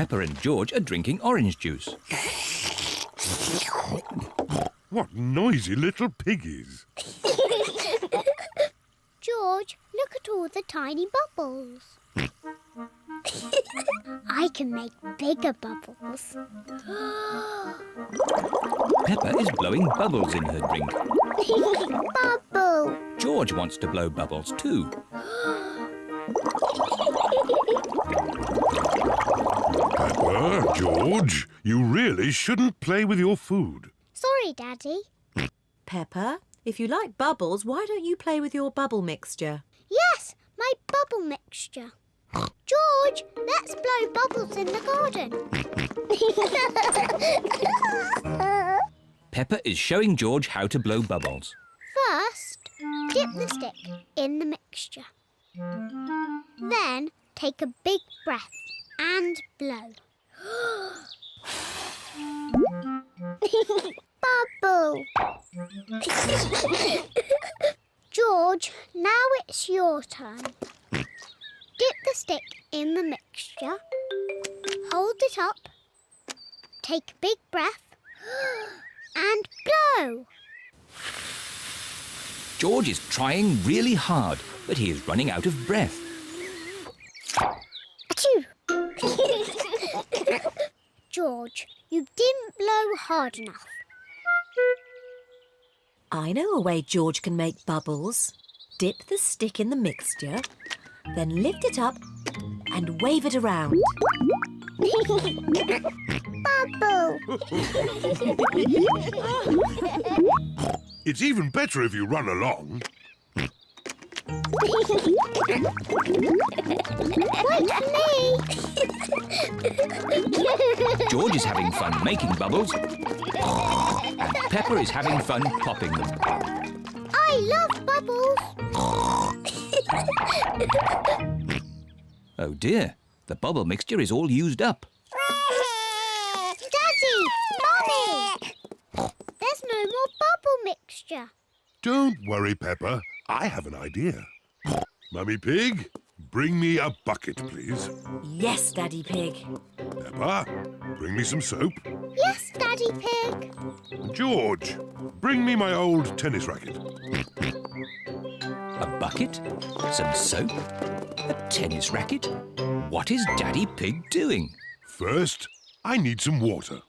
Peppa and George are drinking orange juice. What noisy little piggies. George, look at all the tiny bubbles. I can make bigger bubbles. Peppa is blowing bubbles in her drink. Bubble! George wants to blow bubbles too. Peppa, George, you really shouldn't play with your food. Sorry, Daddy. Peppa, if you like bubbles, why don't you play with your bubble mixture? Yes, my bubble mixture. George, let's blow bubbles in the garden. Peppa is showing George how to blow bubbles. First, dip the stick in the mixture. Then take a big breath and blow. Bubble! George, now it's your turn. Dip the stick in the mixture. Hold it up. Take a big breath and blow. George is trying really hard, but he is running out of breath. Achoo! George, you didn't blow hard enough. I know a way George can make bubbles. Dip the stick in the mixture, then lift it up and wave it around. Bubble! It's even better if you run along. Wait for me! George is having fun making bubbles, and Peppa is having fun popping them. I love bubbles! Oh dear, the bubble mixture is all used up. Daddy! Mommy! There's no more bubble mixture. Don't worry, Peppa. I have an idea. Mummy Pig, bring me a bucket, please. Yes, Daddy Pig. Peppa, bring me some soap. Yes, Daddy Pig. George, bring me my old tennis racket. A bucket, some soap, a tennis racket. What is Daddy Pig doing? First, I need some water.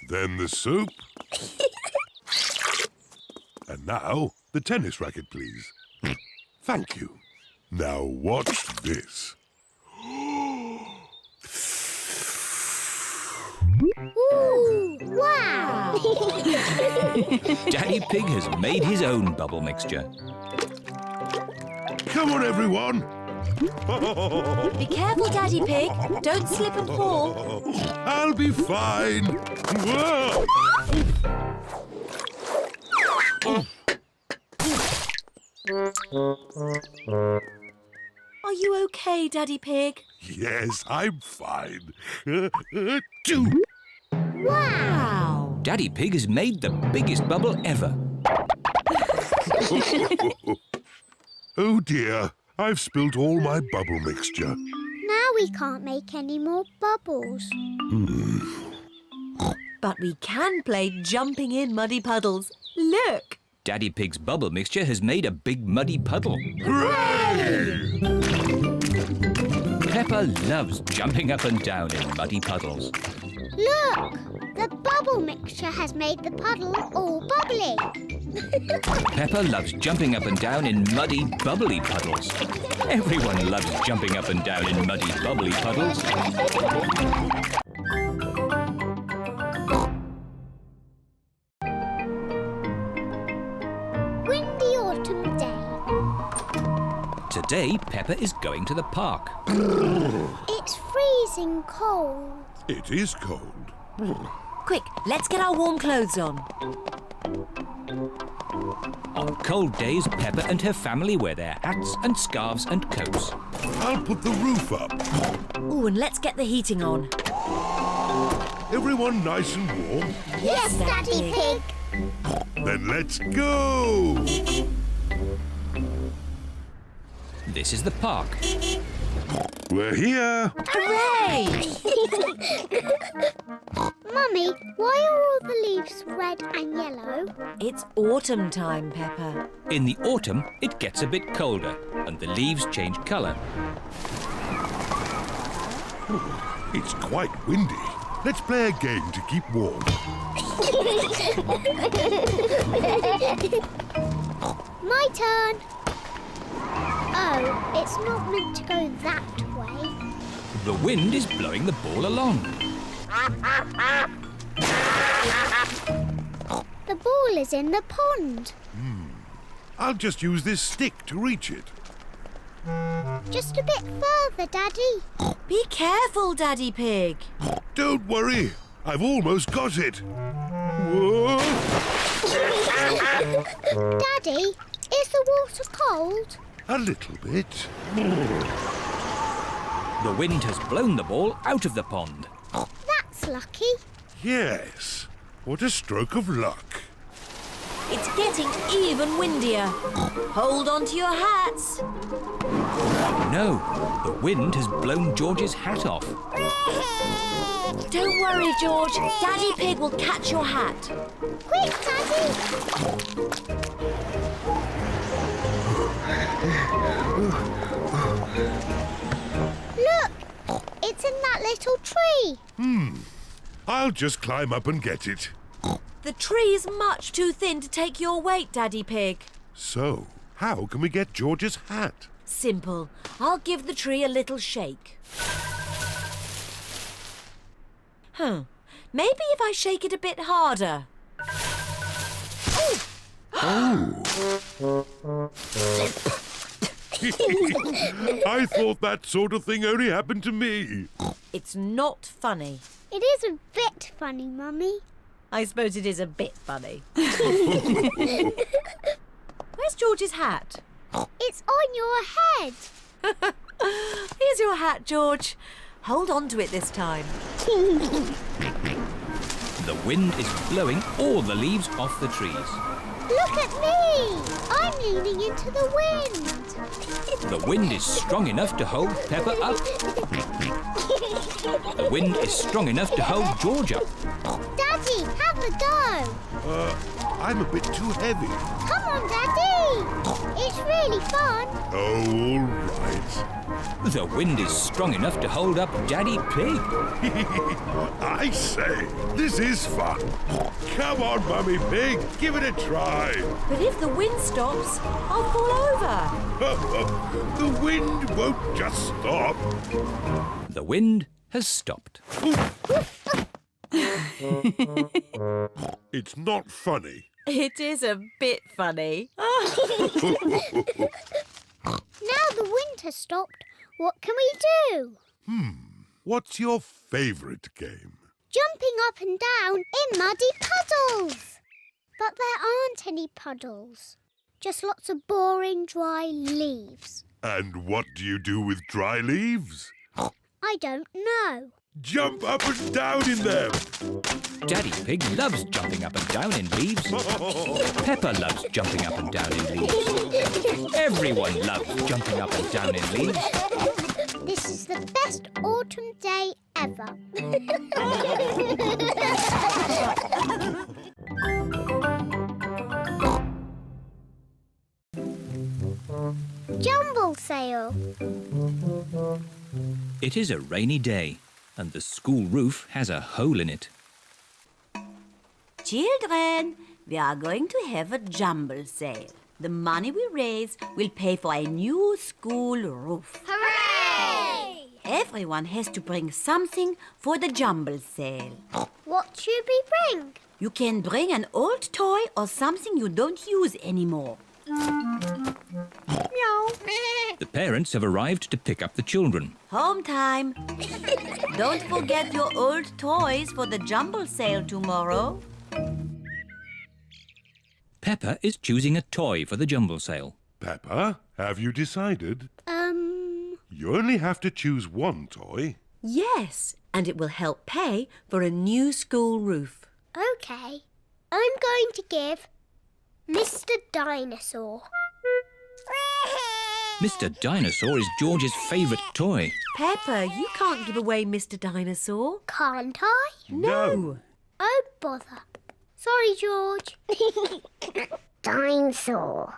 Then the soap. And now, the tennis racket, please. Thank you. Now watch this. Ooh, wow! Daddy Pig has made his own bubble mixture. Come on, everyone. Be careful, Daddy Pig. Don't slip and fall. I'll be fine. Whoa! Are you okay, Daddy Pig? Yes, I'm fine. Two. Wow! Daddy Pig has made the biggest bubble ever. Oh dear, I've spilt all my bubble mixture. Now we can't make any more bubbles. But we can play jumping in muddy puddles. Look! Daddy Pig's bubble mixture has made a big muddy puddle. Hooray! Peppa loves jumping up and down in muddy puddles. Look! The bubble mixture has made the puddle all bubbly. Peppa loves jumping up and down in muddy, bubbly puddles. Everyone loves jumping up and down in muddy, bubbly puddles. Windy autumn day. Today, Peppa is going to the park. It's freezing cold. It is cold. Quick, let's get our warm clothes on. On cold days, Peppa and her family wear their hats and scarves and coats. I'll put the roof up. Oh, and let's get the heating on. Everyone nice and warm? Yes, Daddy Pig. Then let's go! This is the park. We're here. Hooray! Mummy, why are all the leaves red and yellow? It's autumn time, Peppa. In the autumn, it gets a bit colder and the leaves change colour. It's quite windy. Let's play a game to keep warm. My turn. Oh, it's not meant to go that way. The wind is blowing the ball along. The ball is in the pond. I'll just use this stick to reach it. Just a bit further, Daddy. Be careful, Daddy Pig. Don't worry. I've almost got it. Whoa! Daddy, is the water cold? A little bit. The wind has blown the ball out of the pond. That's lucky. Yes. What a stroke of luck. It's getting even windier. Hold on to your hats. No, the wind has blown George's hat off. Don't worry, George. Daddy Pig will catch your hat. Quick, Daddy. Look, it's in that little tree. I'll just climb up and get it. The tree's much too thin to take your weight, Daddy Pig. So, how can we get George's hat? Simple. I'll give the tree a little shake. Maybe if I shake it a bit harder. I thought that sort of thing only happened to me. It's not funny. It is a bit funny, Mummy. I suppose it is a bit funny. Where's George's hat? It's on your head. Here's your hat, George. Hold on to it this time. The wind is blowing all the leaves off the trees. Look at me. I'm leaning into the wind. The wind is strong enough to hold Peppa up. The wind is strong enough to hold George up. Daddy, have a go. I'm a bit too heavy. Come on, Daddy. It's really fun. Oh, all right. The wind is strong enough to hold up Daddy Pig. I say, this is fun. Come on, Mummy Pig, give it a try. But if the wind stops, I'll fall over. The wind won't just stop. The wind has stopped. It's not funny. It is a bit funny. Now the wind has stopped. What can we do? What's your favourite game? Jumping up and down in muddy puddles. But there aren't any puddles. Just lots of boring, dry leaves. And what do you do with dry leaves? I don't know. Jump up and down in them. Daddy Pig loves jumping up and down in leaves. Peppa loves jumping up and down in leaves. Everyone loves jumping up and down in leaves. This is the best autumn day ever. Jumble sale. It is a rainy day and the school roof has a hole in it. Children, we are going to have a jumble sale. The money we raise will pay for a new school roof. Hooray! Everyone has to bring something for the jumble sale. What should we bring? You can bring an old toy or something you don't use anymore. Meow. The parents have arrived to pick up the children. Home time. Don't forget your old toys for the jumble sale tomorrow. Peppa is choosing a toy for the jumble sale. Peppa, have you decided? You only have to choose one toy. Yes, and it will help pay for a new school roof. Okay. I'm going to give Mr. Dinosaur. Mr. Dinosaur is George's favourite toy. Peppa, you can't give away Mr. Dinosaur. Can't I? No. Oh, bother. Sorry, George. Dinosaur.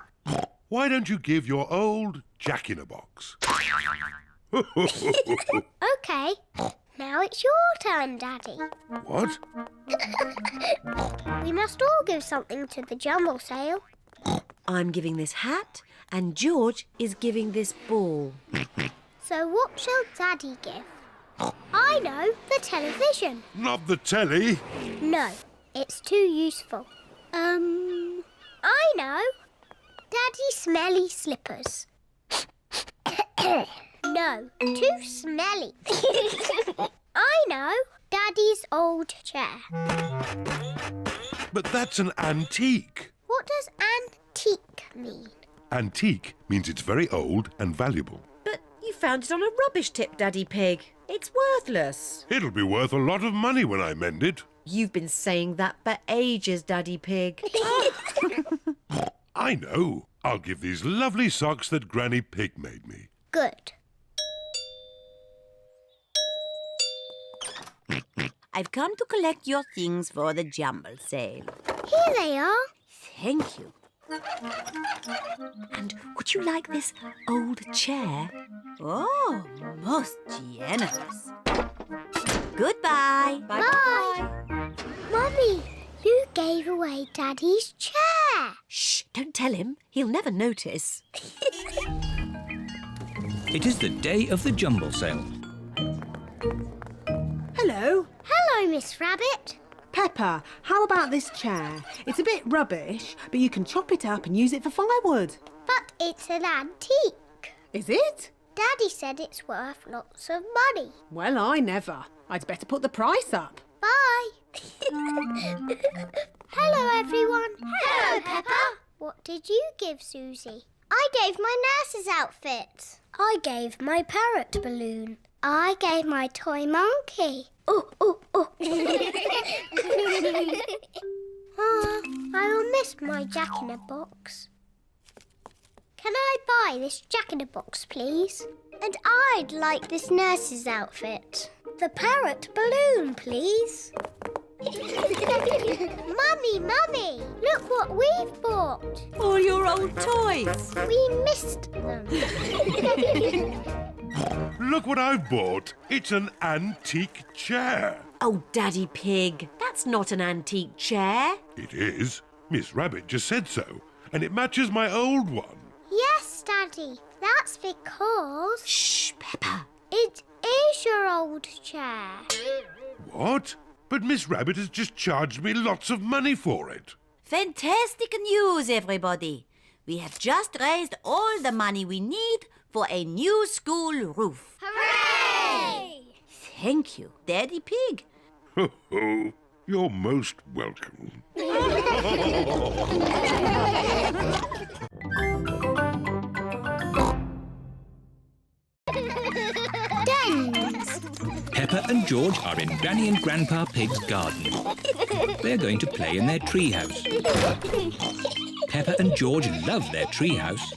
Why don't you give your old Jack-in-a-Box? OK. Now it's your turn, Daddy. What? We must all give something to the Jumble sale. I'm giving this hat and George is giving this ball. So what shall Daddy give? I know, the television. Not the telly. No, it's too useful. I know. Daddy smelly slippers. No, too smelly. I know. Daddy's old chair. But that's an antique. What does antique mean? Antique means it's very old and valuable. But you found it on a rubbish tip, Daddy Pig. It's worthless. It'll be worth a lot of money when I mend it. You've been saying that for ages, Daddy Pig. I know. I'll give these lovely socks that Granny Pig made me. Good. I've come to collect your things for the Jumble sale. Here they are. Thank you. And would you like this old chair? Oh, most generous. Goodbye. Bye. Mummy, you gave away Daddy's chair. Shh, don't tell him. He'll never notice. It is the day of the Jumble sale. Hello. Hello, Miss Rabbit. Peppa, how about this chair? It's a bit rubbish, but you can chop it up and use it for firewood. But it's an antique. Is it? Daddy said it's worth lots of money. Well, I never. I'd better put the price up. Bye. Hello, everyone. Hello, Peppa. What did you give Suzy? I gave my nurse's outfit. I gave my parrot balloon. I gave my toy monkey. Oh, oh, oh. I will miss my Jack-in-a-Box. Can I buy this Jack-in-a-Box, please? And I'd like this nurse's outfit. The parrot balloon, please. Mummy, look what we've bought. All your old toys. We missed them. Look what I've bought. It's an antique chair. Oh, Daddy Pig, that's not an antique chair. It is. Miss Rabbit just said so. And it matches my old one. Yes, Daddy. That's because Shh, Peppa. it is your old chair. What? But Miss Rabbit has just charged me lots of money for it. Fantastic news, everybody. We have just raised all the money we need for a new school roof. Hooray! Thank you, Daddy Pig. Ho ho. You're most welcome. Dens. Peppa and George are in Granny and Grandpa Pig's garden. They're going to play in their treehouse. Peppa and George love their treehouse.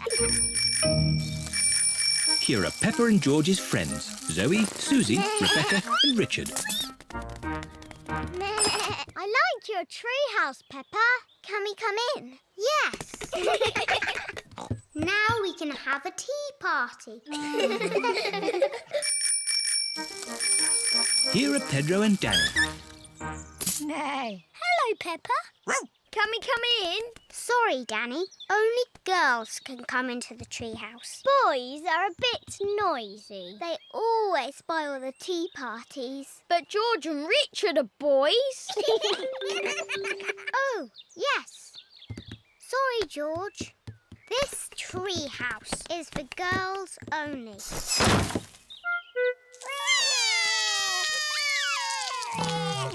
Here are Peppa and George's friends, Zoe, Suzy, Rebecca and Richard. I like your treehouse, Peppa. Can we come in? Yes. Now we can have a tea party. Here are Pedro and Danny. Hello, Peppa. Can we come in? Sorry, Danny. Only girls can come into the treehouse. Boys are a bit noisy. They always spoil the tea parties. But George and Richard are boys. Oh, yes. Sorry, George. This treehouse is for girls only.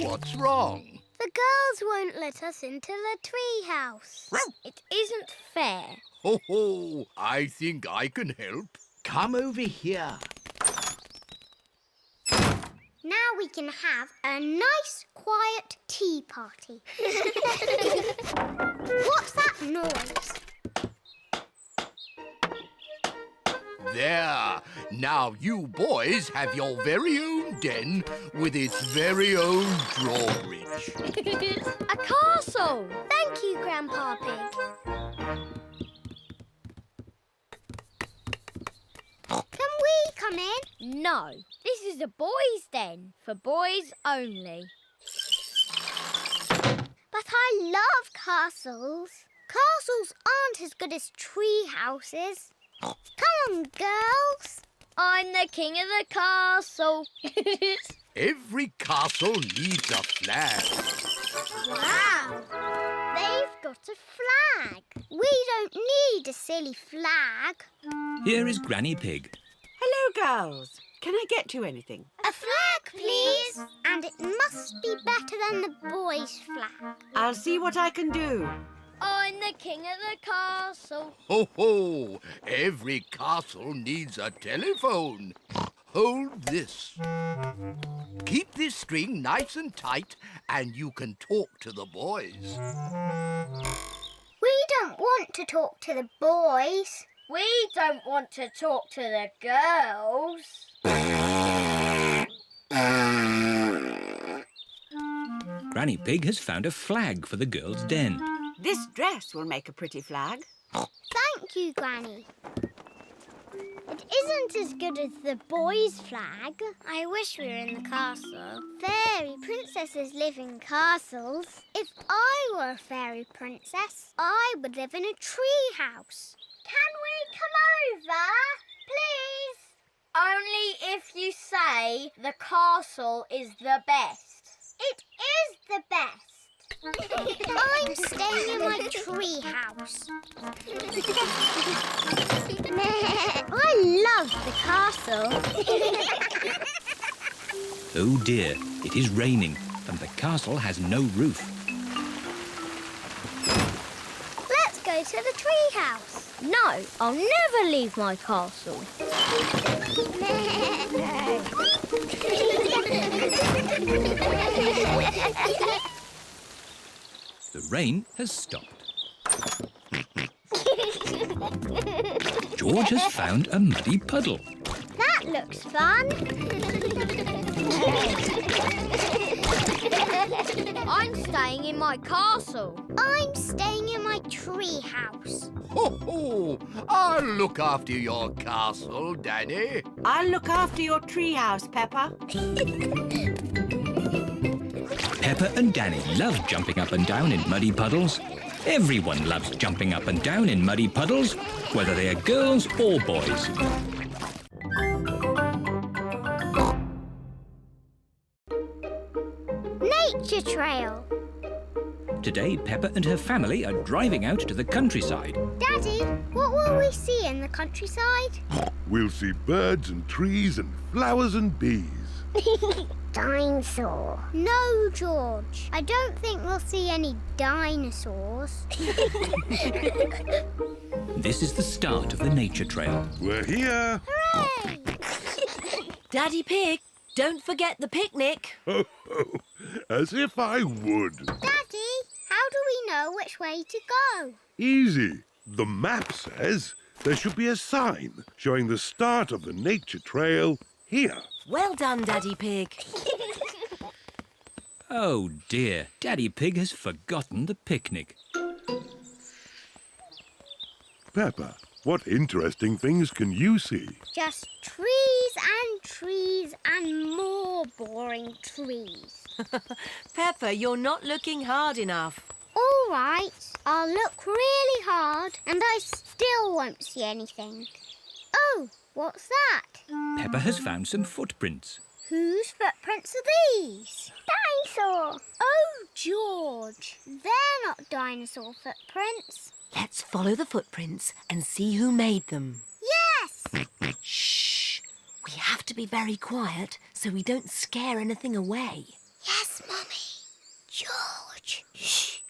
What's wrong? The girls won't let us into the treehouse. It isn't fair. Ho ho! I think I can help. Come over here. Now we can have a nice, quiet tea party. What's that noise? There. Now you boys have your very own den with its very own drawbridge. A castle! Thank you, Grandpa Pig. Can we come in? No, this is a boys' den for boys only. But I love castles. Castles aren't as good as tree houses. Come on, girls. I'm the king of the castle. Every castle needs a flag. Wow! They've got a flag. We don't need a silly flag. Here is Granny Pig. Hello, girls. Can I get you anything? A flag, please. And it must be better than the boys' flag. I'll see what I can do. I'm the king of the castle. Ho ho! Every castle needs a telephone. Hold this. Keep this string nice and tight and you can talk to the boys. We don't want to talk to the boys. We don't want to talk to the girls. Granny Pig has found a flag for the girls' den. This dress will make a pretty flag. Thank you, Granny. It isn't as good as the boys' flag. I wish we were in the castle. Fairy princesses live in castles. If I were a fairy princess, I would live in a tree house. Can we come over, please? Only if you say the castle is the best. It is the best. I'm staying in my tree house. I love the castle. Oh dear, it is raining and the castle has no roof. Let's go to the tree house. No, I'll never leave my castle. The rain has stopped. George has found a muddy puddle. That looks fun. I'm staying in my castle. I'm staying in my tree house. Ho ho! I'll look after your castle, Danny. I'll look after your treehouse, Peppa. Peppa and Danny love jumping up and down in muddy puddles. Everyone loves jumping up and down in muddy puddles, whether they are girls or boys. Nature trail. Today, Peppa and her family are driving out to the countryside. Daddy, what will we see in the countryside? We'll see birds and trees and flowers and bees. Dinosaur. No, George. I don't think we'll see any dinosaurs. This is the start of the nature trail. We're here. Hooray! Daddy Pig, don't forget the picnic. Ho, ho. As if I would. Daddy, how do we know which way to go? Easy. The map says there should be a sign showing the start of the nature trail here. Well done, Daddy Pig. Oh dear, Daddy Pig has forgotten the picnic. Peppa, what interesting things can you see? Just trees and trees and more boring trees. Peppa, you're not looking hard enough. All right, I'll look really hard and I still won't see anything. Oh, what's that? Peppa has found some footprints. Whose footprints are these? Dinosaur. Oh, George, they're not dinosaur footprints. Let's follow the footprints and see who made them. Yes! Shh! We have to be very quiet so we don't scare anything away. Yes, Mummy. George. Shh.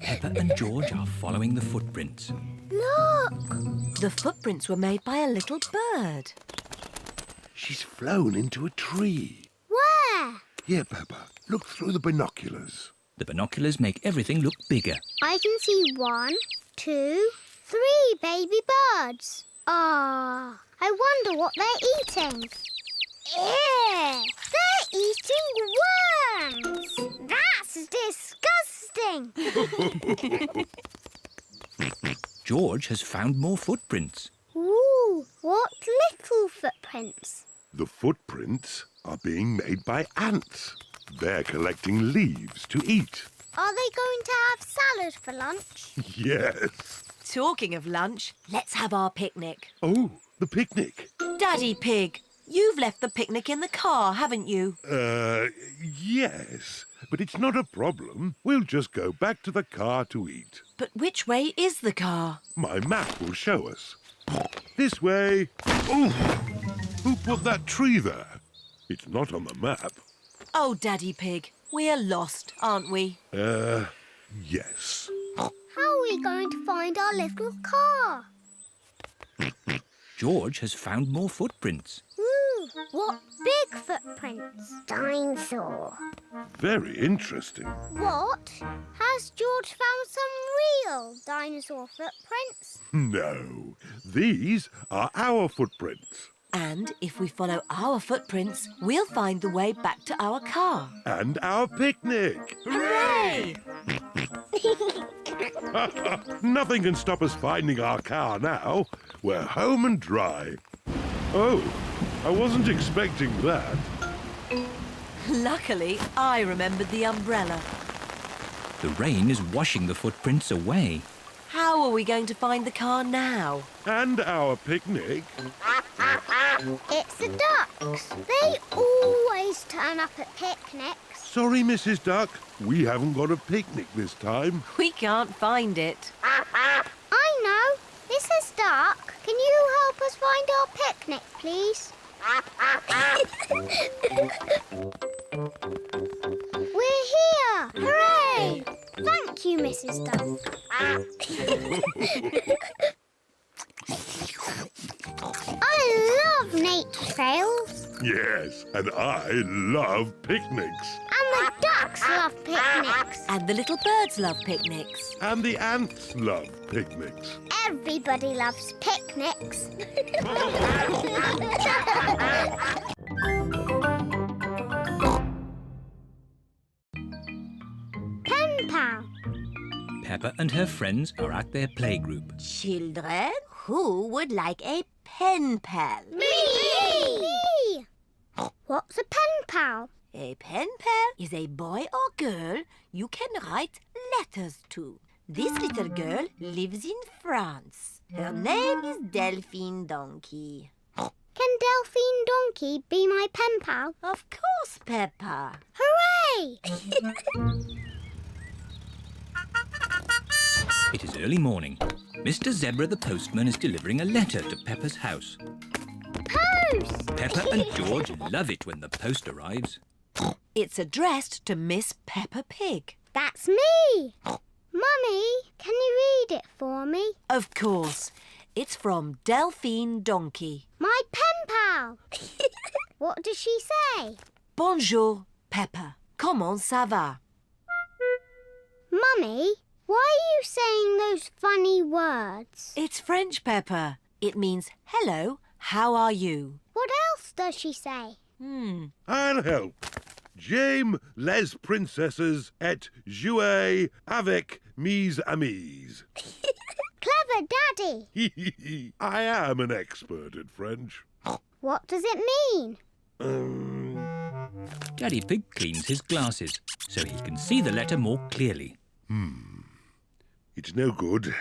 Peppa and George are following the footprints. Look! The footprints were made by a little bird. She's flown into a tree. Where? Here, Peppa, look through the binoculars. The binoculars make everything look bigger. I can see 1, 2, 3 baby birds. Ah, I wonder what they're eating. Ew! They're eating worms! That's disgusting! George has found more footprints. Ooh, what little footprints? The footprints are being made by ants. They're collecting leaves to eat. Are they going to have salad for lunch? Yes. Talking of lunch, let's have our picnic. Oh, the picnic. Daddy Pig, you've left the picnic in the car, haven't you? Yes. But it's not a problem. We'll just go back to the car to eat. But which way is the car? My map will show us. This way. Oh! Who put that tree there? It's not on the map. Oh, Daddy Pig, we're lost, aren't we? Yes. How are we going to find our little car? George has found more footprints. Ooh, what big footprints? Dinosaur. Very interesting. What? Has George found some real dinosaur footprints? No, these are our footprints. And if we follow our footprints, we'll find the way back to our car. And our picnic. Hooray! Nothing can stop us finding our car now. We're home and dry. Oh, I wasn't expecting that. Luckily, I remembered the umbrella. The rain is washing the footprints away. How are we going to find the car now? And our picnic. It's the ducks. They always turn up at picnics. Sorry, Mrs. Duck. We haven't got a picnic this time. We can't find it. I know. Mrs. Duck, can you help us find our picnic, please? We're here! Hooray! Thank you, Mrs. Duck. I love nature trails. Yes, and I love picnics. And the ducks love picnics. And the little birds love picnics. And the ants love picnics. Everybody loves picnics. Pen pal. Peppa and her friends are at their playgroup. Children, who would like a pen pal? Me! What's a pen pal? A pen pal is a boy or girl you can write letters to. This little girl lives in France. Her name is Delphine Donkey. Can Delphine Donkey be my pen pal? Of course, Peppa. Hooray! It is early morning. Mr. Zebra the postman is delivering a letter to Peppa's house. Post! Peppa and George love it when the post arrives. It's addressed to Miss Peppa Pig. That's me! Mummy, can you read it for me? Of course. It's from Delphine Donkey. My pen pal! What does she say? Bonjour, Peppa. Comment ça va? Mummy, why are you saying those funny words? It's French, Peppa. It means hello, how are you? What else does she say? I'll help. J'aime les princesses et jouer avec mes amis. Clever Daddy! I am an expert at French. What does it mean? Daddy Pig cleans his glasses so he can see the letter more clearly. It's no good.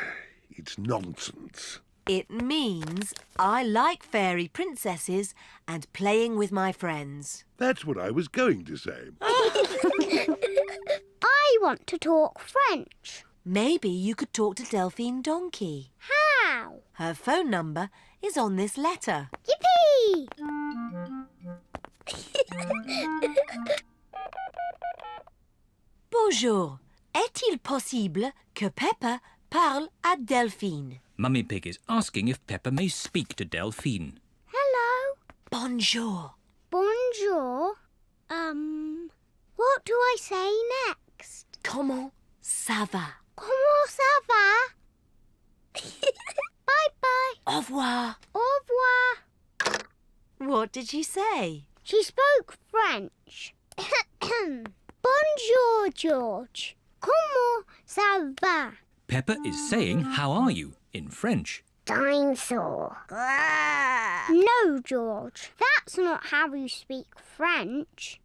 It's nonsense. It means I like fairy princesses and playing with my friends. That's what I was going to say. I want to talk French. Maybe you could talk to Delphine Donkey. How? Her phone number is on this letter. Yippee! Bonjour. Est-il possible que Peppa parle à Delphine? Mummy Pig is asking if Peppa may speak to Delphine. Hello. Bonjour. Bonjour. What do I say next? Comment ça va? Comment ça va? Bye-bye. Au revoir. Au revoir. What did she say? She spoke French. Bonjour, George. Comment ça va? Peppa is saying, how are you, in French. Dinosaur. No, George. That's not how you speak French.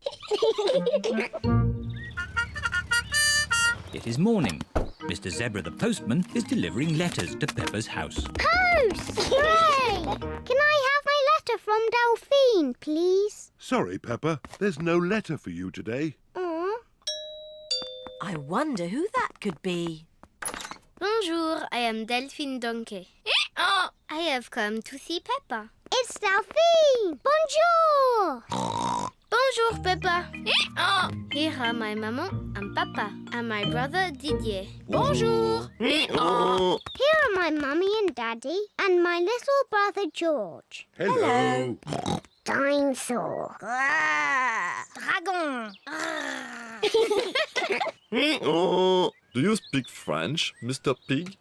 It is morning. Mr. Zebra the postman is delivering letters to Peppa's house. Post! Hooray! Can I have my letter from Delphine, please? Sorry, Peppa. There's no letter for you today. Aw. I wonder who that could be. Bonjour, I am Delphine Donkey. Oh, I have come to see Peppa. It's Delphine. Bonjour. Bonjour, Peppa. Oh, here are my maman and papa and my brother Didier. Bonjour. Here are my mummy and daddy and my little brother George. Hello. Dinosaur. Dragon. Do you speak French, Mr. Pig?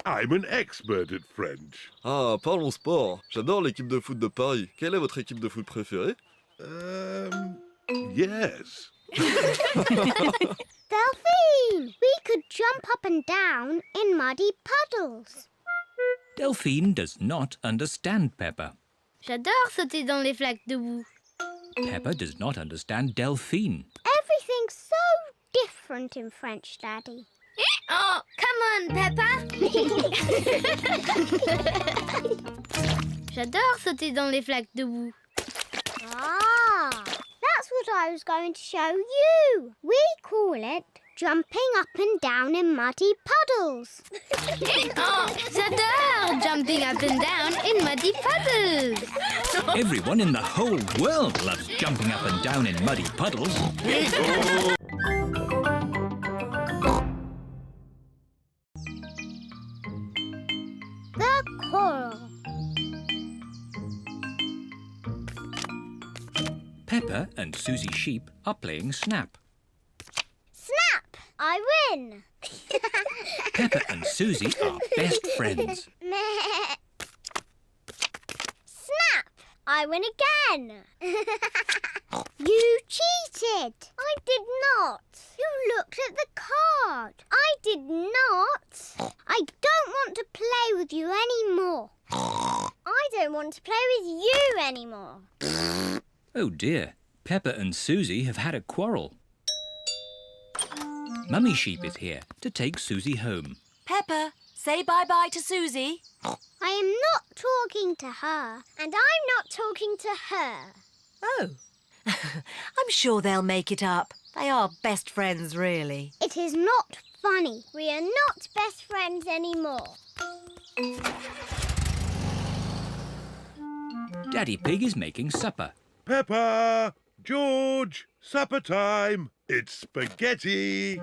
I'm an expert at French. Ah, parlons sport. J'adore l'équipe de foot de Paris. Quelle est votre équipe de foot préférée? Yes. Delphine, we could jump up and down in muddy puddles. Delphine does not understand Peppa. J'adore sauter dans les flaques de boue. Peppa does not understand Delphine. Everything's so different in French, Daddy. Oh, come on, Peppa. J'adore sauter dans les flaques de boue. Ah, that's what I was going to show you. We call it jumping up and down in muddy puddles. Oh, j'adore jumping up and down in muddy puddles. Everyone in the whole world loves jumping up and down in muddy puddles. The quarrel. Peppa and Suzy Sheep are playing Snap. Snap! I win. Peppa and Suzy are best friends. Meh. Snap! I win again. You cheated. I did not. You looked at the card. I did not. I don't want to play with you anymore. I don't want to play with you anymore. Oh dear, Peppa and Suzy have had a quarrel. Mummy Sheep is here to take Suzy home. Peppa, say bye-bye to Suzy. I am not talking to her, and I'm not talking to her. Oh. I'm sure they'll make it up. They are best friends, really. It is not funny. We are not best friends anymore. Daddy Pig is making supper. Peppa! George! Supper time! It's spaghetti!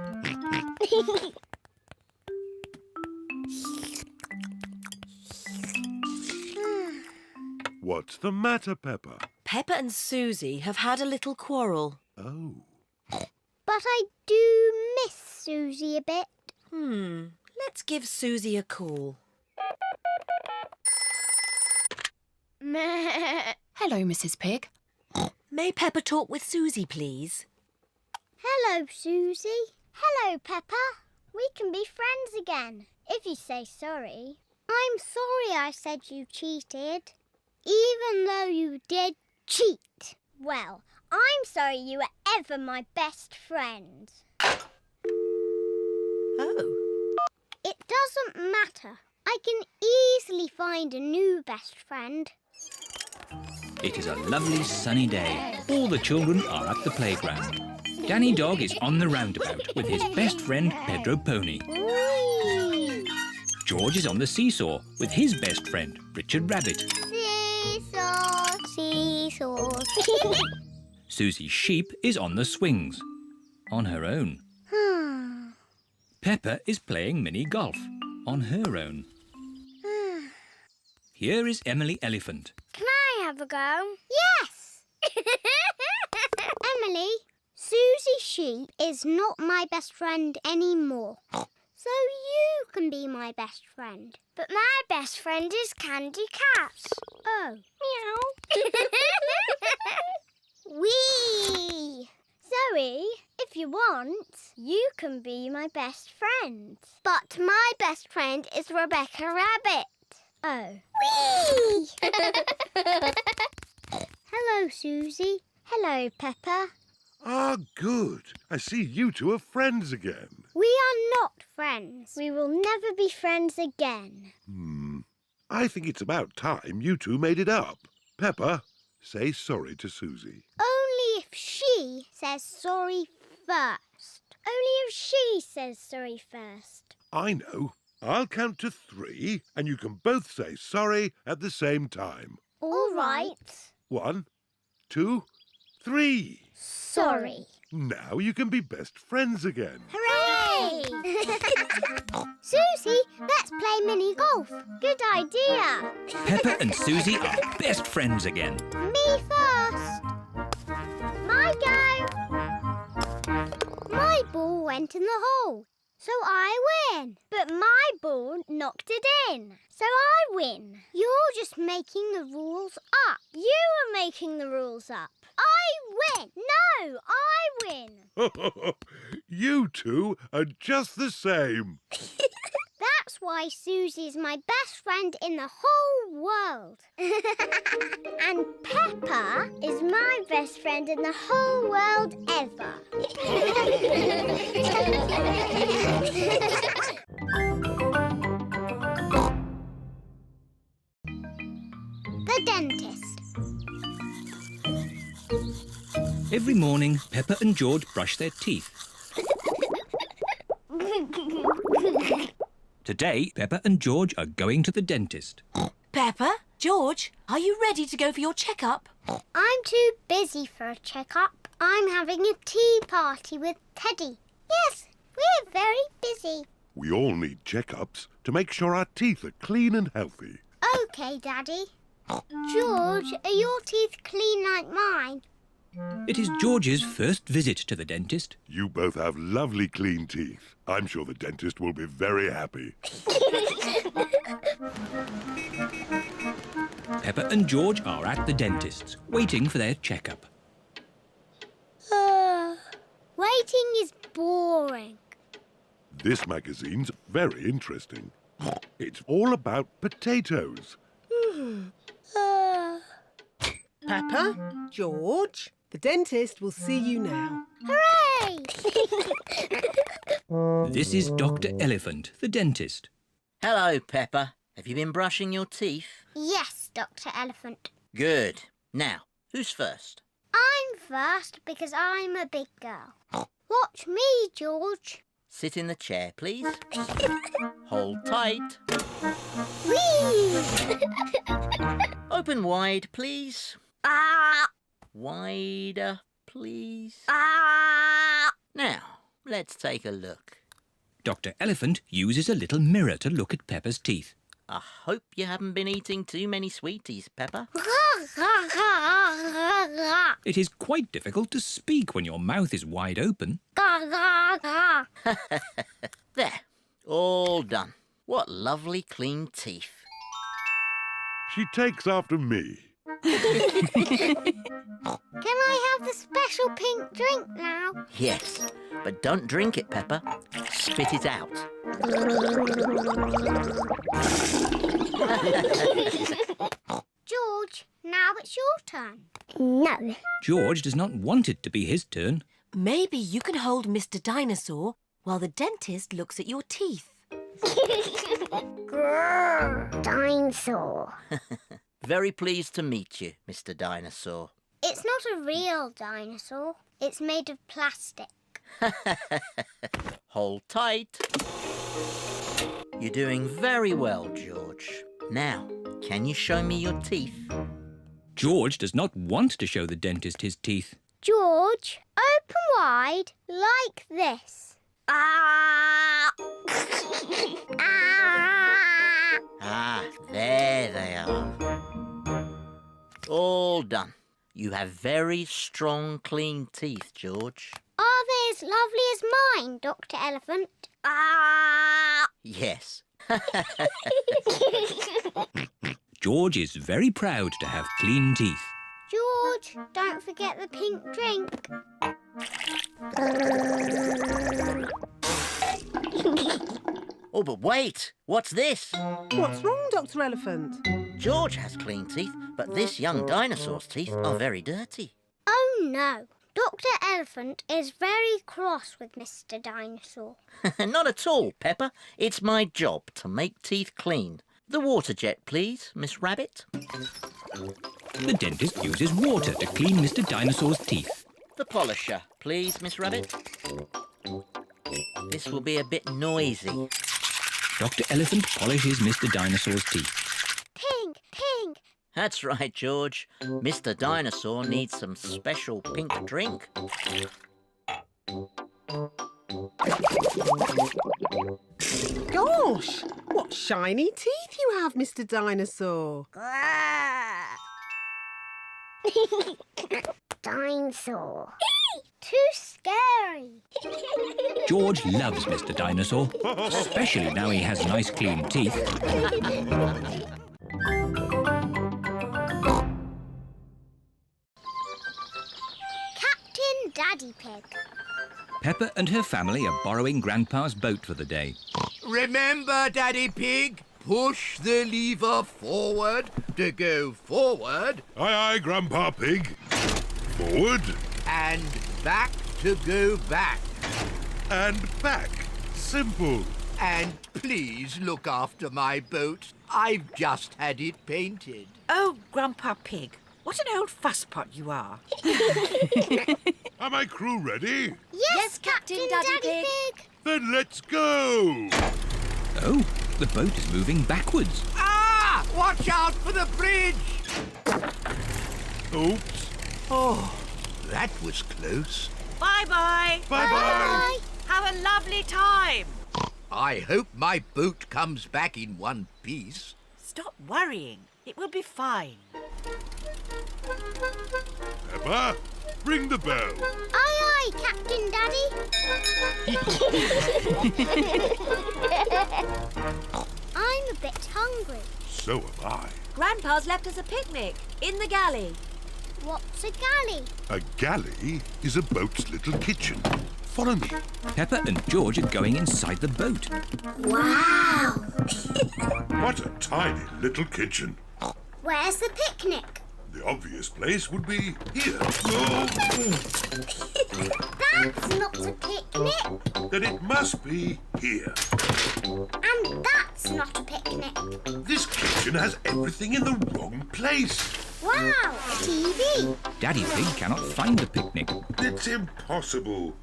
What's the matter, Peppa? Peppa and Suzy have had a little quarrel. Oh. But I do miss Suzy a bit. Let's give Suzy a call. Hello, Mrs. Pig. May Peppa talk with Suzy, please? Hello, Suzy. Hello, Peppa. We can be friends again, if you say sorry. I'm sorry I said you cheated, even though you did cheat. Well, I'm sorry you were ever my best friend. Oh. It doesn't matter. I can easily find a new best friend. It is a lovely sunny day. All the children are at the playground. Danny Dog is on the roundabout with his best friend Pedro Pony. Whee! George is on the seesaw with his best friend Richard Rabbit. Seesaw, seesaw. Suzy Sheep is on the swings, on her own. Peppa is playing mini golf, on her own. Here is Emily Elephant. Can I have a go? Yes! Emily, Suzy Sheep is not my best friend anymore. So you can be my best friend. But my best friend is Candy Cat. Oh. Meow. Wee! Zoe, if you want, you can be my best friend. But my best friend is Rebecca Rabbit. Oh. Whee! Hello, Suzy. Hello, Peppa. Ah, good. I see you two are friends again. We are not friends. We will never be friends again. I think it's about time you two made it up. Peppa, say sorry to Suzy. Only if she says sorry first. Only if she says sorry first. I know. I'll count to 3 and you can both say sorry at the same time. All right. 1, 2, 3. Sorry. Now you can be best friends again. Hooray! Suzy, let's play mini golf. Good idea. Peppa and Suzy are best friends again. Me first. My go. My ball went in the hole, so I win. But my ball knocked it in, so I win. You're just making the rules up. You are making the rules up. I win. No, I win. You two are just the same. That's why Suzy's my best friend in the whole world. And Peppa is my best friend in the whole world ever. The dentist. Every morning, Peppa and George brush their teeth. Today, Peppa and George are going to the dentist. Peppa, George, are you ready to go for your checkup? I'm too busy for a checkup. I'm having a tea party with Teddy. Yes, we're very busy. We all need checkups to make sure our teeth are clean and healthy. OK, Daddy. George, are your teeth clean like mine? It is George's first visit to the dentist. You both have lovely clean teeth. I'm sure the dentist will be very happy. Peppa and George are at the dentist's, waiting for their checkup. Waiting is boring. This magazine's very interesting. It's all about potatoes. Peppa, George, the dentist will see you now. Hooray! This is Dr. Elephant, the dentist. Hello, Peppa. Have you been brushing your teeth? Yes, Dr. Elephant. Good. Now, who's first? I'm first because I'm a big girl. Watch me, George. Sit in the chair, please. Hold tight. Whee! Open wide, please. Wider, please. Now, let's take a look. Dr. Elephant uses a little mirror to look at Peppa's teeth. I hope you haven't been eating too many sweeties, Peppa. It is quite difficult to speak when your mouth is wide open. There, all done. What lovely clean teeth. She takes after me. Can I have the special pink drink now? Yes, but don't drink it, Peppa. Spit it out. George, now it's your turn. No. George does not want it to be his turn. Maybe you can hold Mr. Dinosaur while the dentist looks at your teeth. Grrr, dinosaur. Very pleased to meet you, Mr. Dinosaur. It's not a real dinosaur. It's made of plastic. Hold tight. You're doing very well, George. Now, can you show me your teeth? George does not want to show the dentist his teeth. George, open wide like this. Ah, there they are. All done. You have very strong, clean teeth, George. Are they as lovely as mine, Dr. Elephant? Ah! Yes. George is very proud to have clean teeth. George, don't forget the pink drink. Oh, but wait! What's this? What's wrong, Dr. Elephant? George has clean teeth, but this young dinosaur's teeth are very dirty. Oh no, Dr. Elephant is very cross with Mr. Dinosaur. Not at all, Peppa. It's my job to make teeth clean. The water jet, please, Miss Rabbit. The dentist uses water to clean Mr. Dinosaur's teeth. The polisher, please, Miss Rabbit. This will be a bit noisy. Dr. Elephant polishes Mr. Dinosaur's teeth. Pink, pink. That's right, George. Mr. Dinosaur needs some special pink drink. Gosh, what shiny teeth you have, Mr. Dinosaur. Dinosaur. Too scary. George loves Mr. Dinosaur, especially now he has nice clean teeth. Captain Daddy Pig. Peppa and her family are borrowing Grandpa's boat for the day. Remember, Daddy Pig, push the lever forward to go forward. Aye, aye, Grandpa Pig. Forward. And back to go back. And back. Simple. And please look after my boat. I've just had it painted. Oh, Grandpa Pig, what an old fusspot you are. Are my crew ready? Yes, Captain Daddy Pig. Then let's go. Oh, the boat is moving backwards. Ah! Watch out for the bridge! Oops. Oh, that was close. Bye-bye. Bye-bye. Have a lovely time. I hope my boat comes back in one piece. Stop worrying. It will be fine. Peppa, ring the bell. Aye, aye, Captain Daddy. I'm a bit hungry. So am I. Grandpa's left us a picnic in the galley. What's a galley? A galley is a boat's little kitchen. Follow me. Peppa and George are going inside the boat. Wow. What a tiny little kitchen. Where's the picnic? The obvious place would be here. Oh. That's not a picnic. Then it must be here. And that's not a picnic. This kitchen has everything in the wrong place. Wow, a TV. Daddy Pig cannot find the picnic. It's impossible.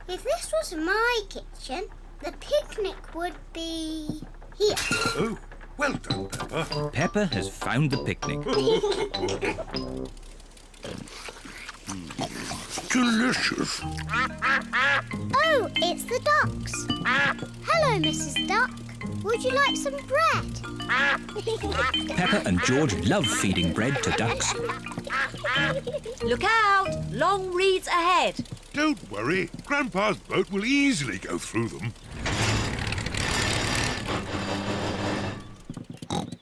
If this was my kitchen, the picnic would be here. Oh, well done, Peppa. Peppa has found the picnic. Delicious. Oh, it's the ducks. Hello, Mrs. Duck. Would you like some bread? Peppa and George love feeding bread to ducks. Look out! Long reeds ahead. Don't worry. Grandpa's boat will easily go through them.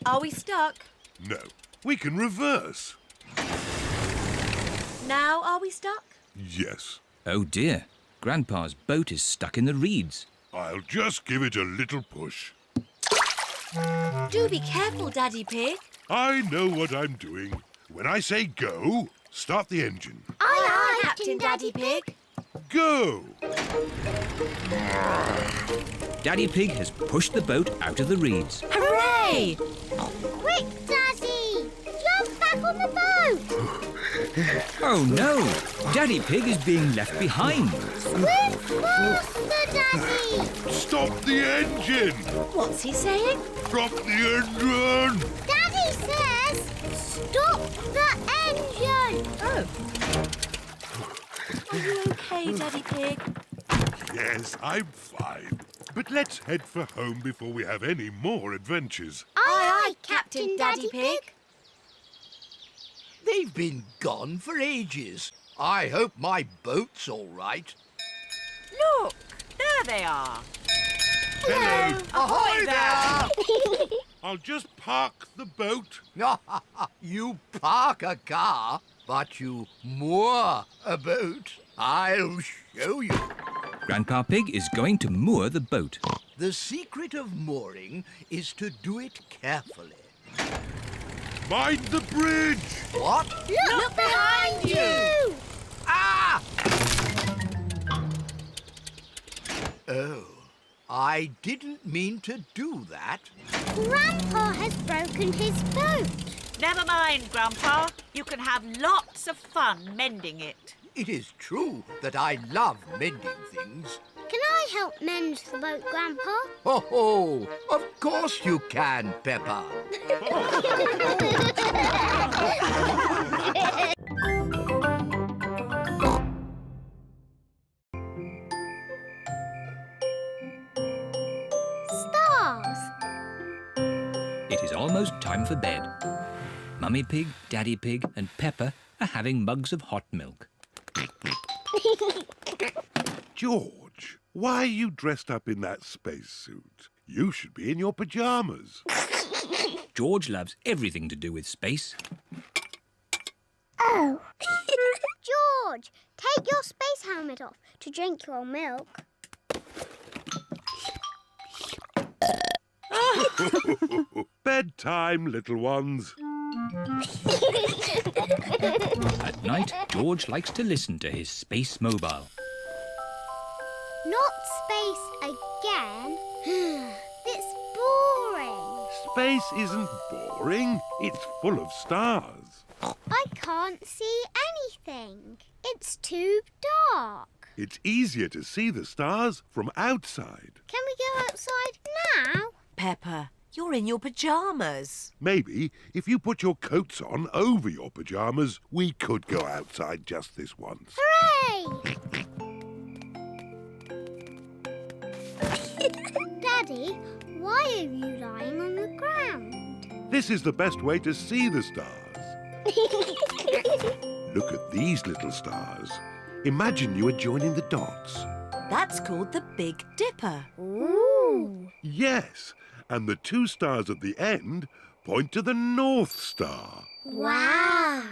Are we stuck? No, we can reverse. Now are we stuck? Yes. Oh dear, Grandpa's boat is stuck in the reeds. I'll just give it a little push. Do be careful, Daddy Pig. I know what I'm doing. When I say go, start the engine. Aye, aye, Captain Daddy Pig. Go! Daddy Pig has pushed the boat out of the reeds. Hooray! Quick, Daddy! Jump back on the boat! Oh no! Daddy Pig is being left behind. Swim faster, Daddy! Stop the engine! What's he saying? Stop the engine! Daddy says, stop the engine! Oh. Are you okay, Daddy Pig? Yes, I'm fine. But let's head for home before we have any more adventures. Aye, aye, Captain Daddy Pig. They've been gone for ages. I hope my boat's all right. Look, there they are. Hello. Ahoy there! I'll just park the boat. You park a car, but you moor a boat. I'll show you. Grandpa Pig is going to moor the boat. The secret of mooring is to do it carefully. Mind the bridge! What? Look behind you! Ah! Oh, I didn't mean to do that. Grandpa has broken his boat. Never mind, Grandpa. You can have lots of fun mending it. It is true that I love mending things. Can I help mend the boat, Grandpa? Oh, of course you can, Peppa. Stars. It is almost time for bed. Mummy Pig, Daddy Pig and Peppa are having mugs of hot milk. George, why are you dressed up in that spacesuit? You should be in your pyjamas. George loves everything to do with space. Oh. George, take your space helmet off to drink your milk. Bedtime, little ones. At night, George likes to listen to his space mobile. Not space again. It's boring. Space isn't boring. It's full of stars. I can't see anything. It's too dark. It's easier to see the stars from outside. Can we go outside now? Peppa, you're in your pyjamas. Maybe if you put your coats on over your pyjamas, we could go outside just this once. Hooray! Daddy, why are you lying on the ground? This is the best way to see the stars. Look at these little stars. Imagine you are joining the dots. That's called the Big Dipper. Ooh! Yes, and the two stars at the end point to the North Star. Wow!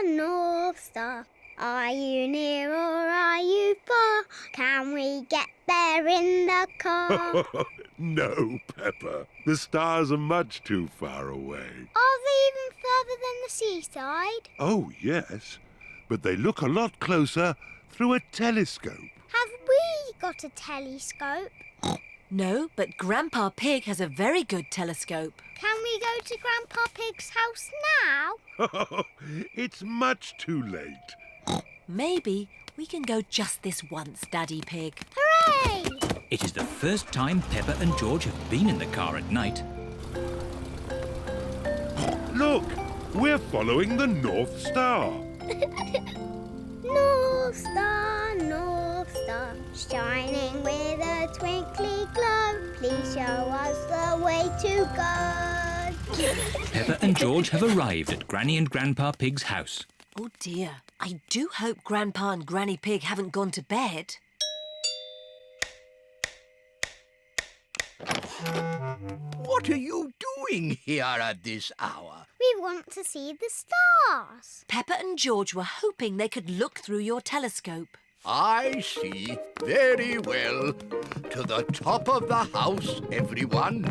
North Star, are you near or are you far? Can we get there in the car? No, Peppa. The stars are much too far away. Are they even further than the seaside? Oh, yes, but they look a lot closer through a telescope. Have we got a telescope? No, but Grandpa Pig has a very good telescope. Can we go to Grandpa Pig's house now? It's much too late. Maybe we can go just this once, Daddy Pig. Hooray! It is the first time Peppa and George have been in the car at night. Look, we're following the North Star. North Star, shining with a twinkly glow. Please show us the way to go. Peppa and George have arrived at Granny and Grandpa Pig's house. Oh dear, I do hope Grandpa and Granny Pig haven't gone to bed. What are you doing here at this hour? We want to see the stars. Peppa and George were hoping they could look through your telescope. I see. Very well. To the top of the house, everyone.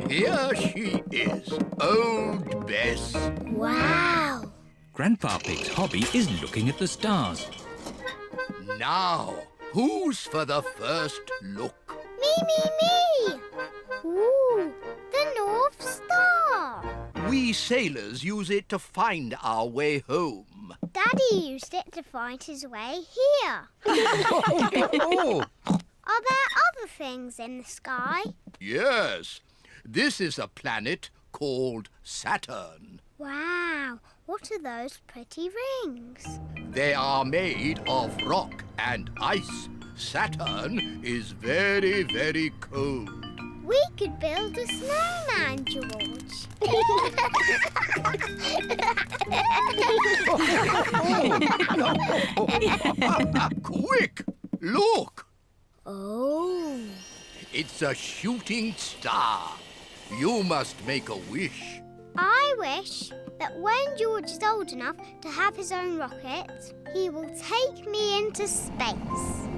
Here she is, old Bess. Wow! Grandpa Pig's hobby is looking at the stars. Now, who's for the first look? Me! Ooh, the North Star. We sailors use it to find our way home. Daddy used it to find his way here. Oh, Are there other things in the sky? yes. This is a planet called Saturn. Wow, what are those pretty rings? They are made of rock and ice. Saturn is very, very cold. We could build a snowman, George. Quick! Look! Oh. It's a shooting star. You must make a wish. I wish that when George is old enough to have his own rocket, he will take me into space.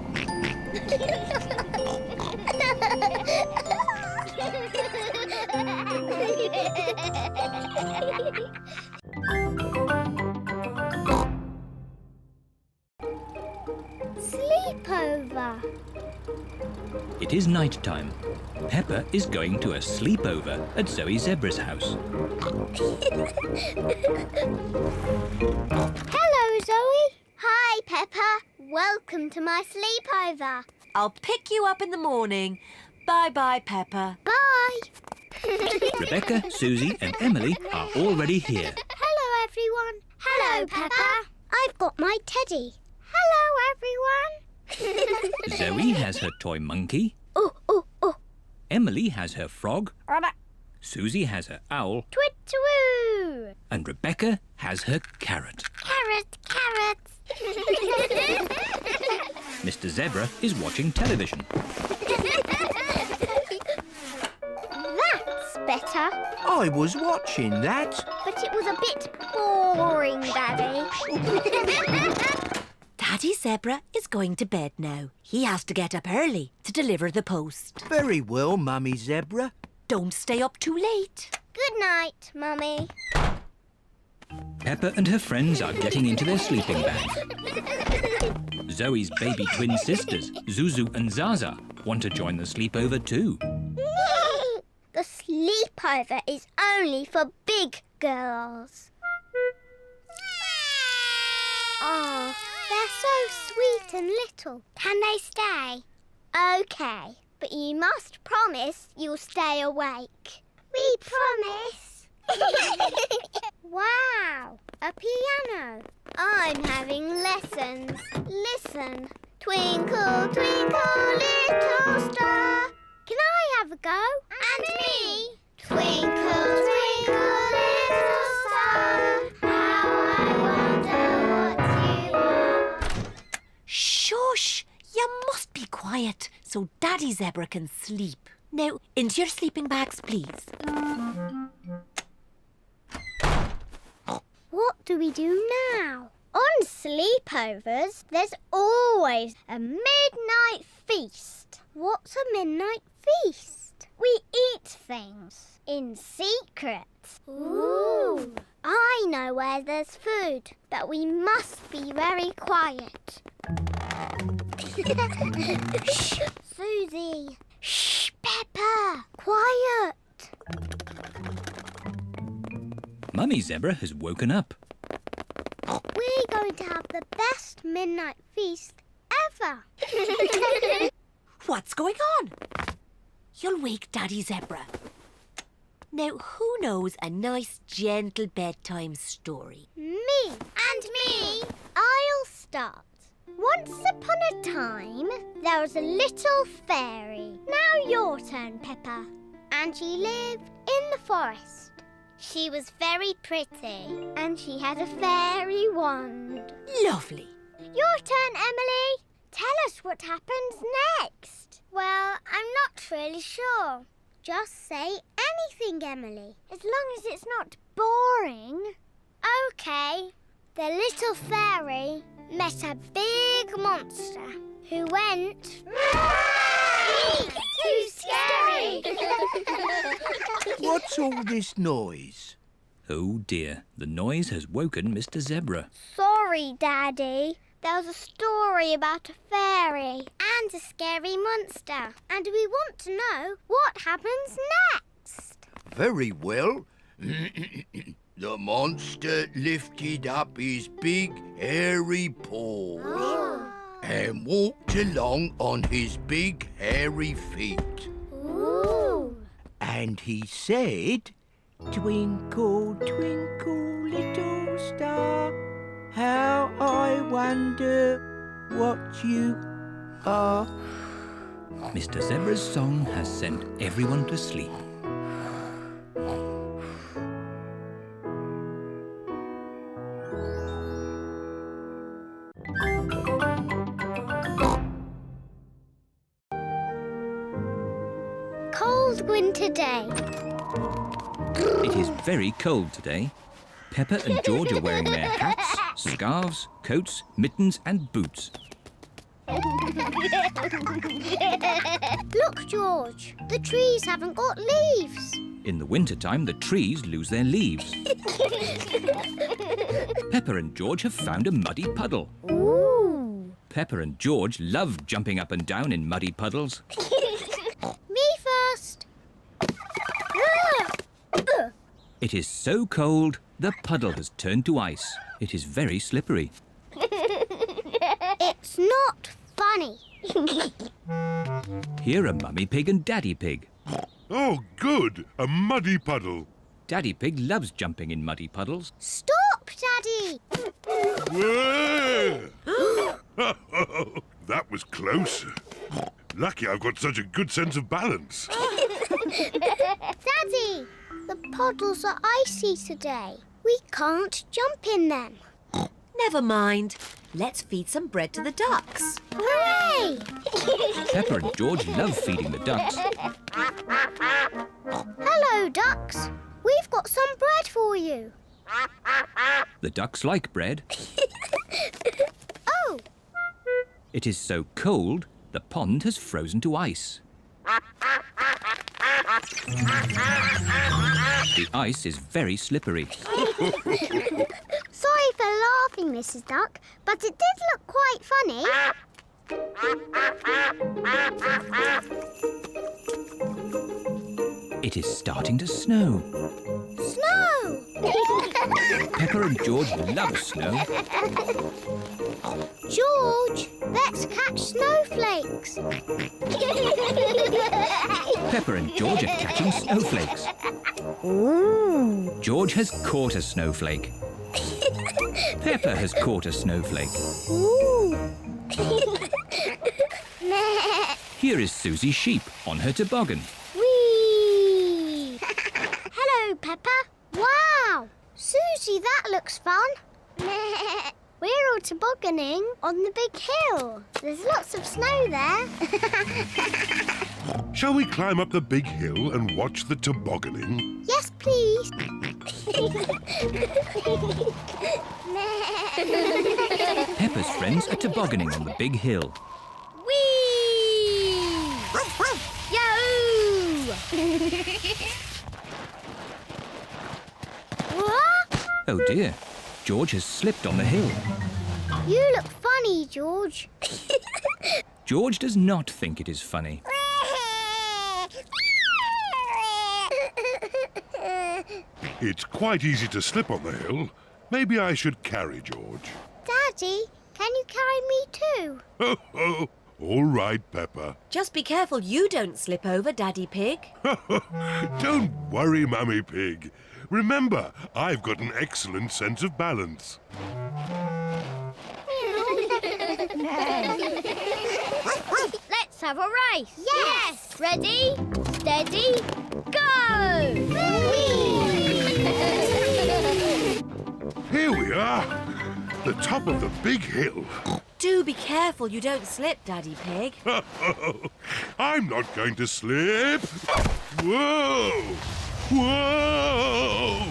Sleepover. It is night time. Peppa is going to a sleepover at Zoe Zebra's house. Hello, Zoe. Hi, Peppa. Welcome to my sleepover. I'll pick you up in the morning. Bye-bye, Peppa. Bye. Rebecca, Suzy and Emily are already here. Hello, everyone. Hello, Peppa. I've got my teddy. Hello, everyone. Zoe has her toy monkey. Oh. Emily has her frog. Suzy has her owl. Twit-twoo. And Rebecca has her carrot. Carrot. Mr. Zebra is watching television. That's better. I was watching that. But it was a bit boring, Daddy. Daddy Zebra is going to bed now. He has to get up early to deliver the post. Very well, Mummy Zebra. Don't stay up too late. Good night, Mummy. Peppa and her friends are getting into their sleeping bag. Zoe's baby twin sisters, Zuzu and Zaza, want to join the sleepover too. The sleepover is only for big girls. Oh, they're so sweet and little. Can they stay? OK, but you must promise you'll stay awake. We promise. Wow, a piano. I'm having lessons. Listen. Twinkle, twinkle, little star. Can I have a go? And me. Twinkle, twinkle, little star. How I wonder what you are. Shush! You must be quiet so Daddy Zebra can sleep. Now, into your sleeping bags, please. What do we do now? On sleepovers, there's always a midnight feast. What's a midnight feast? We eat things in secret. Ooh. I know where there's food, but we must be very quiet. Shh, Suzy. Shh, Peppa. Quiet. Mummy Zebra has woken up. We're going to have the best midnight feast ever. What's going on? You'll wake Daddy Zebra. Now, who knows a nice, gentle bedtime story? Me. And me. I'll start. Once upon a time, there was a little fairy. Now your turn, Peppa. And she lived in the forest. She was very pretty, and she had a fairy wand. Lovely. Your turn, Emily. Tell us what happens next. Well, I'm not really sure. Just say anything, Emily, as long as it's not boring. OK. The little fairy met a big monster who went... Too scary! What's all this noise? Oh dear, the noise has woken Mr. Zebra. Sorry, Daddy. There was a story about a fairy and a scary monster. And we want to know what happens next. Very well. The monster lifted up his big, hairy paws and walked along on his big, hairy feet. Ooh. And he said, "Twinkle, twinkle, little star, how I wonder what you are." Mr. Zebra's song has sent everyone to sleep. cold winter day. It is very cold today. Peppa and George are wearing their hats, scarves, coats, mittens and boots. Look, George, the trees haven't got leaves. In the wintertime, the trees lose their leaves. Peppa and George have found a muddy puddle. Ooh. Peppa and George love jumping up and down in muddy puddles. Me first. It is so cold, the puddle has turned to ice. It is very slippery. It's not funny. Here are Mummy Pig and Daddy Pig. Oh, good! A muddy puddle. Daddy Pig loves jumping in muddy puddles. Stop, Daddy! Whoa! That was close. Lucky I've got such a good sense of balance. Daddy, the puddles are icy today. We can't jump in them. Never mind. Let's feed some bread to the ducks. Hooray! Peppa and George love feeding the ducks. Hello, ducks. We've got some bread for you. The ducks like bread. Oh! It is so cold, the pond has frozen to ice. The ice is very slippery. Sorry for laughing, Mrs. Duck, but it did look quite funny. It is starting to snow. Snow! Peppa and George love snow. George, let's catch snowflakes. Peppa and George are catching snowflakes. Ooh. George has caught a snowflake. Peppa has caught a snowflake. Ooh. Here is Suzy Sheep on her toboggan. Whee! Hello, Peppa. Wow! Suzy, that looks fun. We're all tobogganing on the big hill. There's lots of snow there. Shall we climb up the big hill and watch the tobogganing? Yes, please. Peppa's friends are tobogganing on the big hill. Whee! Yahoo! What? Oh dear, George has slipped on the hill. You look funny, George. George does not think it is funny. It's quite easy to slip on the hill. Maybe I should carry George. Daddy, can you carry me too? Ho, ho. All right, Peppa. Just be careful you don't slip over, Daddy Pig. Don't worry, Mummy Pig. Remember, I've got an excellent sense of balance. Let's have a race. Yes! Ready, steady, go! Here we are, the top of the big hill. Do be careful you don't slip, Daddy Pig. I'm not going to slip. Whoa! Whoa!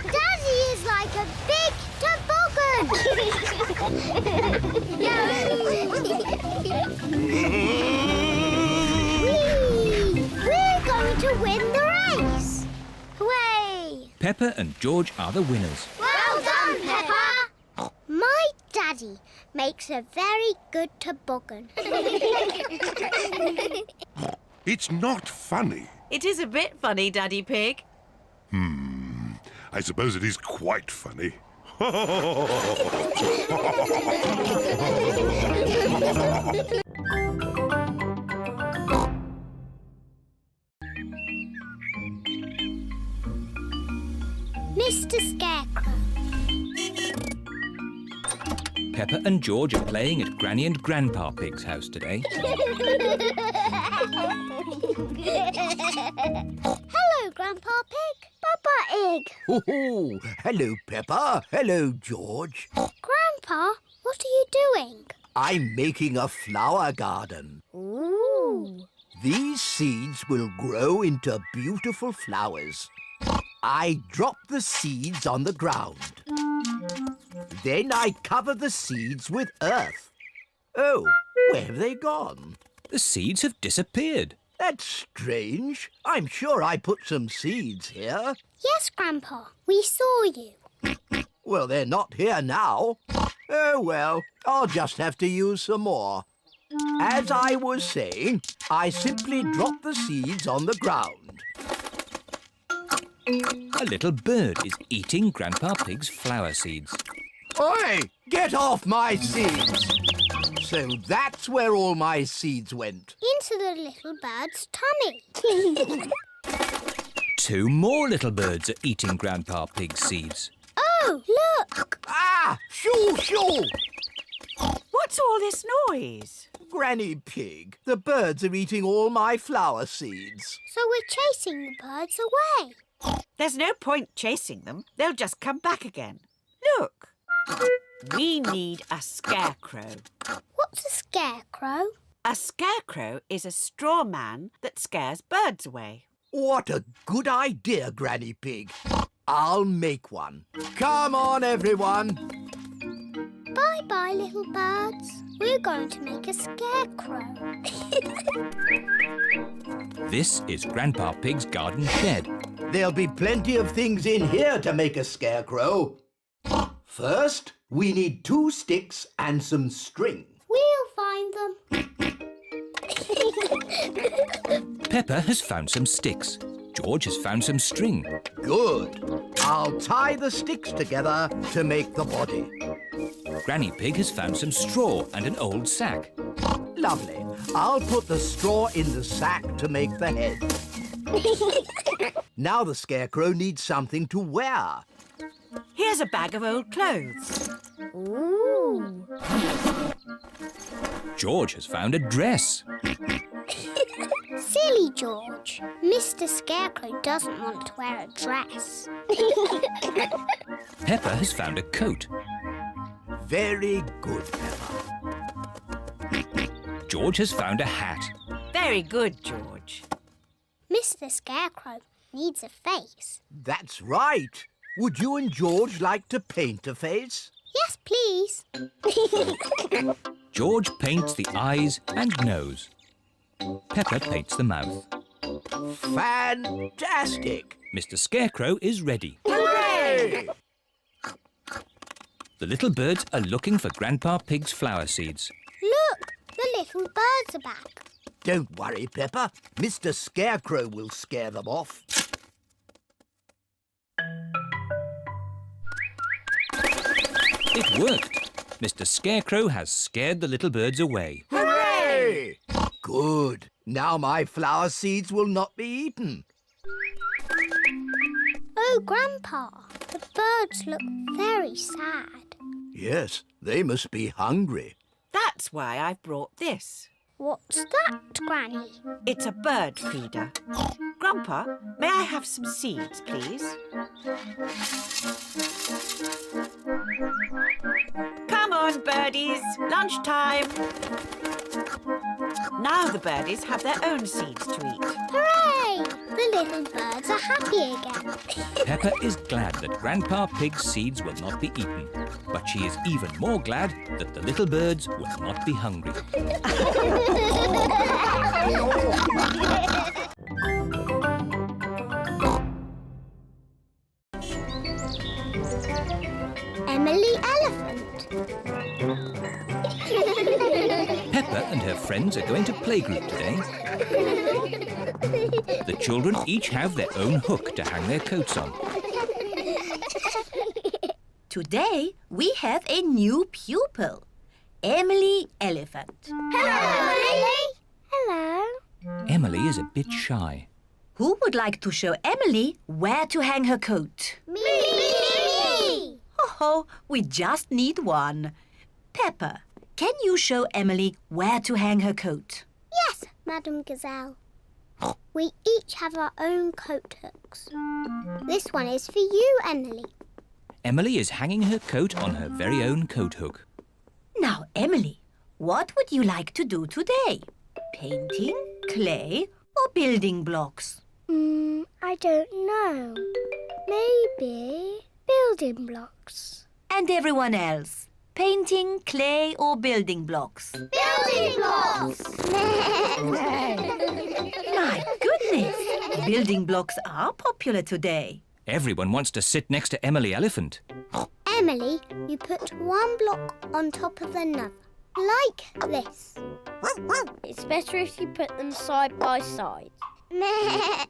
Daddy is like a big toboggan. We're going to win the race. Hooray! Peppa and George are the winners. Well done, Peppa. My daddy makes a very good toboggan. It's not funny. It is a bit funny, Daddy Pig. I suppose it is quite funny. Mr. Scarecrow. Peppa and George are playing at Granny and Grandpa Pig's house today. Hello, Grandpa Pig. Papa Egg. Oh, hello, Peppa. Hello, George. Grandpa, what are you doing? I'm making a flower garden. Ooh. These seeds will grow into beautiful flowers. I drop the seeds on the ground. Then I cover the seeds with earth. Oh, where have they gone? The seeds have disappeared. That's strange. I'm sure I put some seeds here. Yes, Grandpa, we saw you. Well, they're not here now. Oh, well, I'll just have to use some more. As I was saying, I simply drop the seeds on the ground. A little bird is eating Grandpa Pig's flower seeds. Oi! Get off my seeds! So that's where all my seeds went. Into the little bird's tummy. 2 more little birds are eating Grandpa Pig's seeds. Oh, look! Ah! Shoo, shoo! What's all this noise? Granny Pig, the birds are eating all my flower seeds. So we're chasing the birds away. There's no point chasing them. They'll just come back again. Look. We need a scarecrow. What's a scarecrow? A scarecrow is a straw man that scares birds away. What a good idea, Granny Pig. I'll make one. Come on, everyone. Bye-bye, little birds. We're going to make a scarecrow. This is Grandpa Pig's garden shed. There'll be plenty of things in here to make a scarecrow. First, we need 2 sticks and some string. We'll find them. Peppa has found some sticks. George has found some string. Good. I'll tie the sticks together to make the body. Granny Pig has found some straw and an old sack. Lovely. I'll put the straw in the sack to make the head. Now the scarecrow needs something to wear. Here's a bag of old clothes. Ooh. George has found a dress. Silly George. Mr. Scarecrow doesn't want to wear a dress. Peppa has found a coat. Very good, Peppa. George has found a hat. Very good, George. Mr. Scarecrow needs a face. That's right. Would you and George like to paint a face? Yes, please. George paints the eyes and nose. Peppa paints the mouth. Fantastic! Mr. Scarecrow is ready. Hooray! The little birds are looking for Grandpa Pig's flower seeds. Look, the little birds are back. Don't worry, Peppa. Mr. Scarecrow will scare them off. It worked. Mr. Scarecrow has scared the little birds away. Hooray! Good. Now my flower seeds will not be eaten. Oh, Grandpa, the birds look very sad. Yes, they must be hungry. That's why I've brought this. What's that, Granny? It's a bird feeder. Grandpa, may I have some seeds, please? Come on, birdies. Lunchtime. Now the birdies have their own seeds to eat. Hooray! The little birds are happy again. Peppa is glad that Grandpa Pig's seeds will not be eaten. But she is even more glad that the little birds will not be hungry. Emily Elephant. Peppa and her friends are going to playgroup today. The children each have their own hook to hang their coats on. Today we have a new pupil, Emily Elephant. Hello, Emily. Hello. Emily is a bit shy. Who would like to show Emily where to hang her coat? Me! Oh, we just need one. Peppa, can you show Emily where to hang her coat? Yes, Madam Gazelle. We each have our own coat hooks. This one is for you, Emily. Emily is hanging her coat on her very own coat hook. Now, Emily, what would you like to do today? Painting, Clay or building blocks? I don't know. Maybe building blocks. And everyone else? Painting, clay or building blocks? Building blocks! My goodness! Building blocks are popular today. Everyone wants to sit next to Emily Elephant. Emily, you put one block on top of another, like this. It's better if you put them side by side.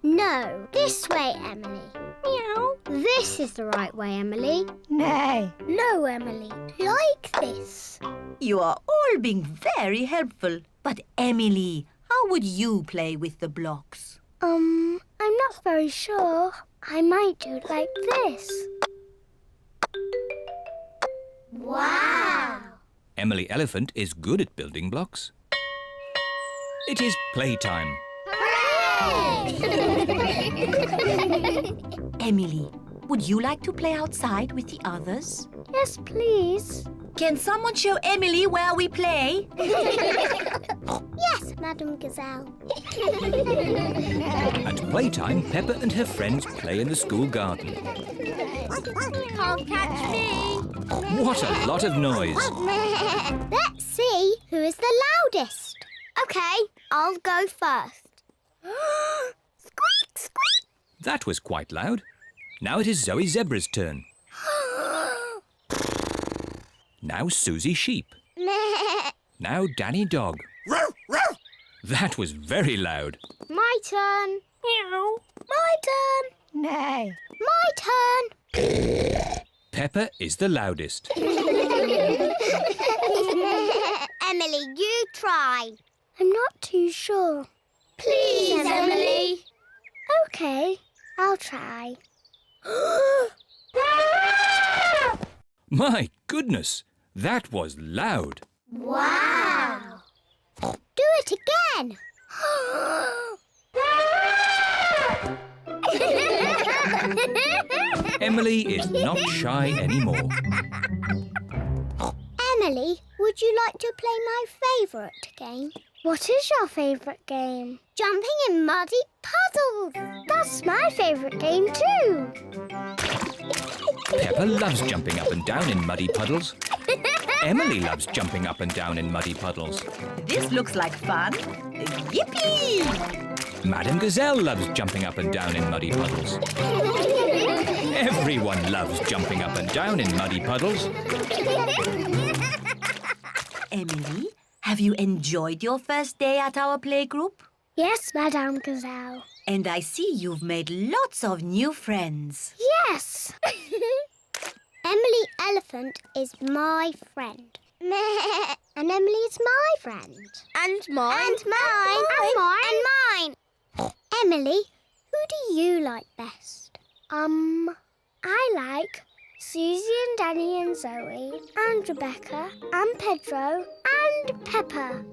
No, this way, Emily. Meow. This is the right way, Emily. No, Emily, like this. You are all being very helpful. But Emily, how would you play with the blocks? I'm not very sure. I might do it like this. Wow! Emily Elephant is good at building blocks. It is playtime. Emily, would you like to play outside with the others? Yes, please. Can someone show Emily where we play? Yes, Madam Gazelle. At playtime, Peppa and her friends play in the school garden. Can't catch me. What a lot of noise. Let's see who is the loudest. Okay, I'll go first. Squeak, squeak. That was quite loud. Now it is Zoe Zebra's turn. Now Suzy Sheep. Now Danny Dog. That was very loud. My turn. Meow. My turn. Nay. My turn. Peppa is the loudest. Emily, you try. I'm not too sure. Please, Emily. Okay, I'll try. My goodness, that was loud. Wow! Do it again. Emily is not shy anymore. Emily, would you like to play my favourite game? What is your favourite game? Jumping in muddy puddles. That's my favourite game too. Peppa loves jumping up and down in muddy puddles. Emily loves jumping up and down in muddy puddles. This looks like fun. Yippee! Madam Gazelle loves jumping up and down in muddy puddles. Everyone loves jumping up and down in muddy puddles. Emily, have you enjoyed your first day at our playgroup? Yes, Madame Gazelle. And I see you've made lots of new friends. Yes. Emily Elephant is my friend. And Emily's my friend. And mine. And mine. And mine. And mine. Emily, who do you like best? I like Suzy and Danny and Zoe and Rebecca and Pedro and Peppa.